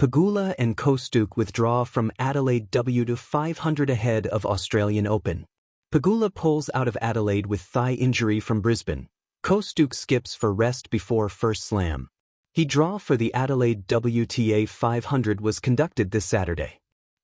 Pegula and Kostyuk withdraw from Adelaide WTA 500 ahead of Australian Open. Pegula pulls out of Adelaide with thigh injury from Brisbane. Kostyuk skips for rest before first slam. He draw for the Adelaide WTA 500 was conducted this Saturday.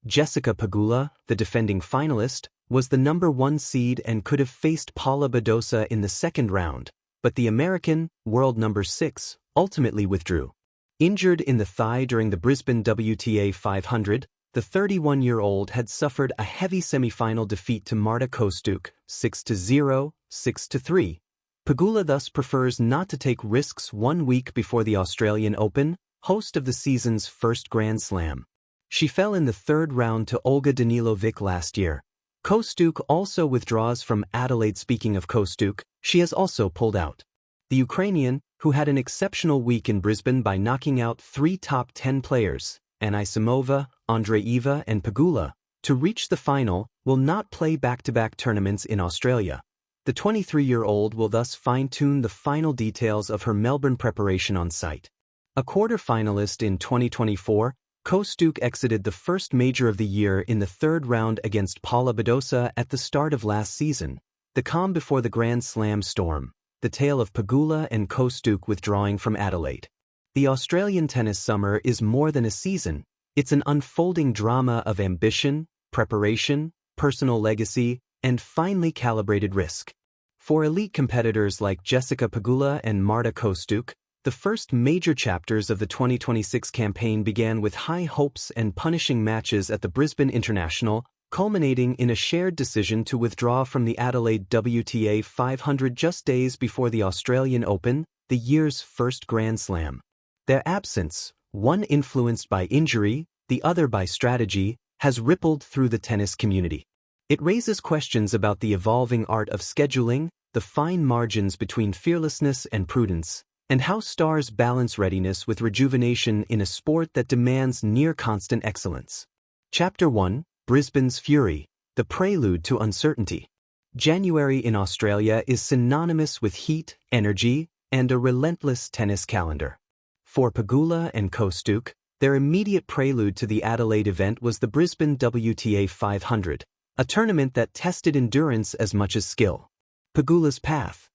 Jessica Pegula, the defending finalist, was the number 1 seed and could have faced Paula Badosa in the second round, but the American, world number 6, ultimately withdrew. Injured in the thigh during the Brisbane WTA 500, the 31-year-old had suffered a heavy semi-final defeat to Marta Kostyuk, 6-0, 6-3. Pegula thus prefers not to take risks 1 week before the Australian Open, host of the season's first Grand Slam. She fell in the third round to Olga Danilovic last year. Kostyuk also withdraws from Adelaide. Speaking of Kostyuk, she has also pulled out. The Ukrainian, who had an exceptional week in Brisbane by knocking out 3 top 10 players, Anisimova, Andreeva and Pegula, to reach the final, will not play back-to-back tournaments in Australia. The 23-year-old will thus fine-tune the final details of her Melbourne preparation on site. A quarter-finalist in 2024, Kostyuk exited the first major of the year in the third round against Paula Badosa at the start of last season. The calm before the Grand Slam storm. The tale of Pegula and Kostyuk withdrawing from Adelaide. The Australian tennis summer is more than a season. It's an unfolding drama of ambition, preparation, personal legacy, and finely calibrated risk. For elite competitors like Jessica Pegula and Marta Kostyuk, the first major chapters of the 2026 campaign began with high hopes and punishing matches at the Brisbane International, culminating in a shared decision to withdraw from the Adelaide WTA 500 just days before the Australian Open, the year's first Grand Slam. Their absence, one influenced by injury, the other by strategy, has rippled through the tennis community. It raises questions about the evolving art of scheduling, the fine margins between fearlessness and prudence, and how stars balance readiness with rejuvenation in a sport that demands near-constant excellence. Chapter 1, Brisbane's Fury, the prelude to uncertainty. January in Australia is synonymous with heat, energy, and a relentless tennis calendar. For Pegula and Kostyuk, their immediate prelude to the Adelaide event was the Brisbane WTA 500, a tournament that tested endurance as much as skill. Pegula's path.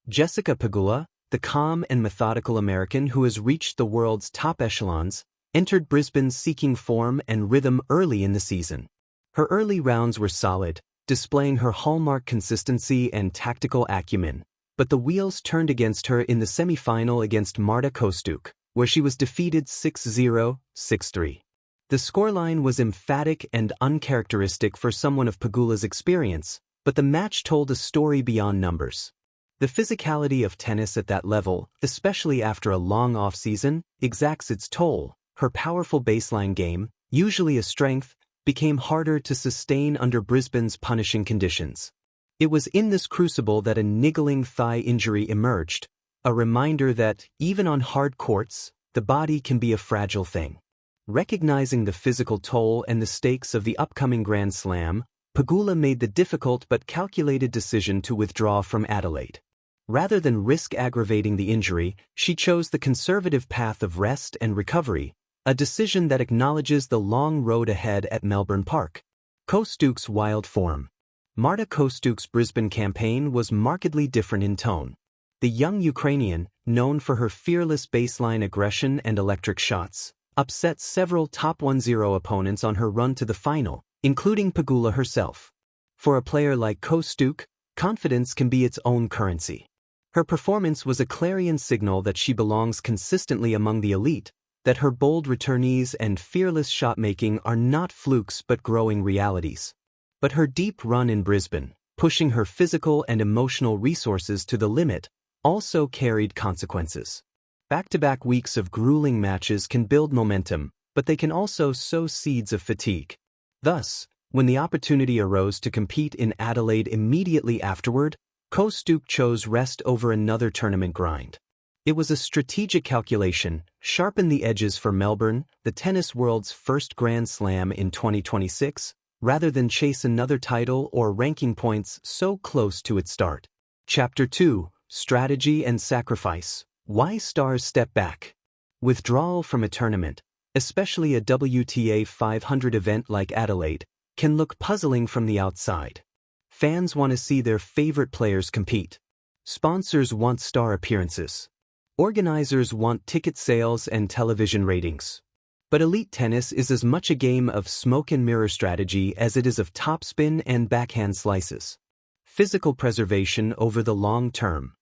Jessica Pegula, the calm and methodical American who has reached the world's top echelons, entered Brisbane seeking form and rhythm early in the season. Her early rounds were solid, displaying her hallmark consistency and tactical acumen, but the wheels turned against her in the semi-final against Marta Kostyuk, where she was defeated 6-0, 6-3. The scoreline was emphatic and uncharacteristic for someone of Pegula's experience, but the match told a story beyond numbers. The physicality of tennis at that level, especially after a long off-season, exacts its toll. Her powerful baseline game, usually a strength, became harder to sustain under Brisbane's punishing conditions. It was in this crucible that a niggling thigh injury emerged, a reminder that, even on hard courts, the body can be a fragile thing. Recognizing the physical toll and the stakes of the upcoming Grand Slam, Pegula made the difficult but calculated decision to withdraw from Adelaide. Rather than risk aggravating the injury, she chose the conservative path of rest and recovery, a decision that acknowledges the long road ahead at Melbourne Park. Kostyuk's wild form. Marta Kostyuk's Brisbane campaign was markedly different in tone. The young Ukrainian, known for her fearless baseline aggression and electric shots, upset several top 1-0 opponents on her run to the final, including Pegula herself. For a player like Kostyuk, confidence can be its own currency. Her performance was a clarion signal that she belongs consistently among the elite, that her bold returnees and fearless shot-making are not flukes but growing realities. But her deep run in Brisbane, pushing her physical and emotional resources to the limit, also carried consequences. Back-to-back weeks of grueling matches can build momentum, but they can also sow seeds of fatigue. Thus, when the opportunity arose to compete in Adelaide immediately afterward, Kostyuk chose rest over another tournament grind. It was a strategic calculation, sharpen the edges for Melbourne, the tennis world's first Grand Slam in 2026, rather than chase another title or ranking points so close to its start. Chapter 2, Strategy and Sacrifice. Why Stars Step Back. Withdrawal from a tournament, especially a WTA 500 event like Adelaide, can look puzzling from the outside. Fans want to see their favorite players compete. Sponsors want star appearances. Organizers want ticket sales and television ratings. But elite tennis is as much a game of smoke and mirror strategy as it is of topspin and backhand slices. Physical preservation over the long term.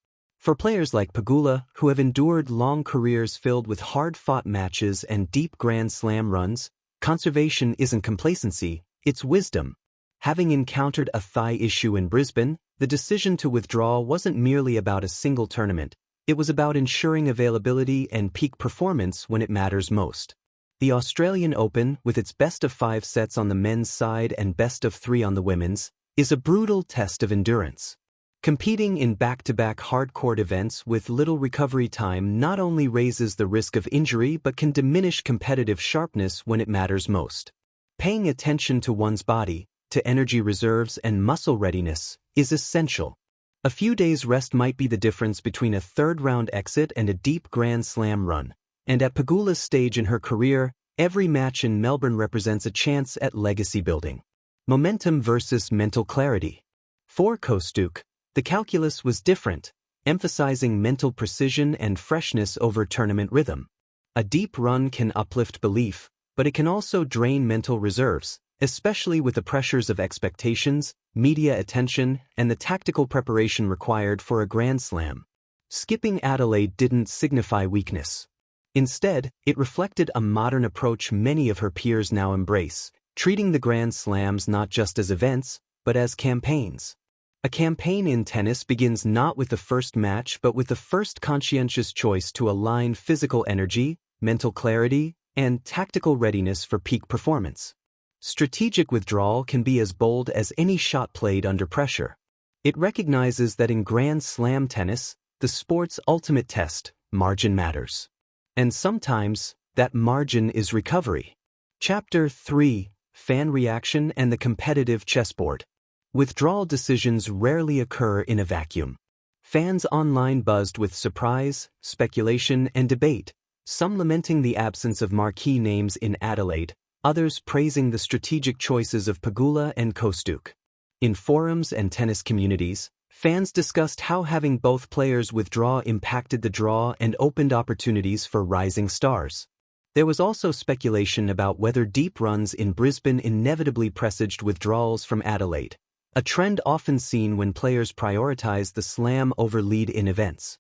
For players like Pegula, who have endured long careers filled with hard-fought matches and deep Grand Slam runs, conservation isn't complacency, it's wisdom. Having encountered a thigh issue in Brisbane, the decision to withdraw wasn't merely about a single tournament, it was about ensuring availability and peak performance when it matters most. The Australian Open, with its best-of-5 sets on the men's side and best-of-3 on the women's, is a brutal test of endurance. Competing in back-to-back hard-court events with little recovery time not only raises the risk of injury but can diminish competitive sharpness when it matters most. Paying attention to one's body, to energy reserves and muscle readiness, is essential. A few days' rest might be the difference between a third-round exit and a deep Grand Slam run. And at Pegula's stage in her career, every match in Melbourne represents a chance at legacy building. Momentum versus mental clarity. For Kostyuk, the calculus was different, emphasizing mental precision and freshness over tournament rhythm. A deep run can uplift belief, but it can also drain mental reserves, especially with the pressures of expectations, media attention, and the tactical preparation required for a Grand Slam. Skipping Adelaide didn't signify weakness. Instead, it reflected a modern approach many of her peers now embrace, treating the Grand Slams not just as events, but as campaigns. A campaign in tennis begins not with the first match but with the first conscientious choice to align physical energy, mental clarity, and tactical readiness for peak performance. Strategic withdrawal can be as bold as any shot played under pressure. It recognizes that in Grand Slam tennis, the sport's ultimate test, margin matters. And sometimes, that margin is recovery. Chapter 3: Fan Reaction and the Competitive Chessboard. Withdrawal decisions rarely occur in a vacuum. Fans online buzzed with surprise, speculation, and debate, some lamenting the absence of marquee names in Adelaide, others praising the strategic choices of Pegula and Kostyuk. In forums and tennis communities, fans discussed how having both players withdraw impacted the draw and opened opportunities for rising stars. There was also speculation about whether deep runs in Brisbane inevitably presaged withdrawals from Adelaide, a trend often seen when players prioritize the slam over lead in events.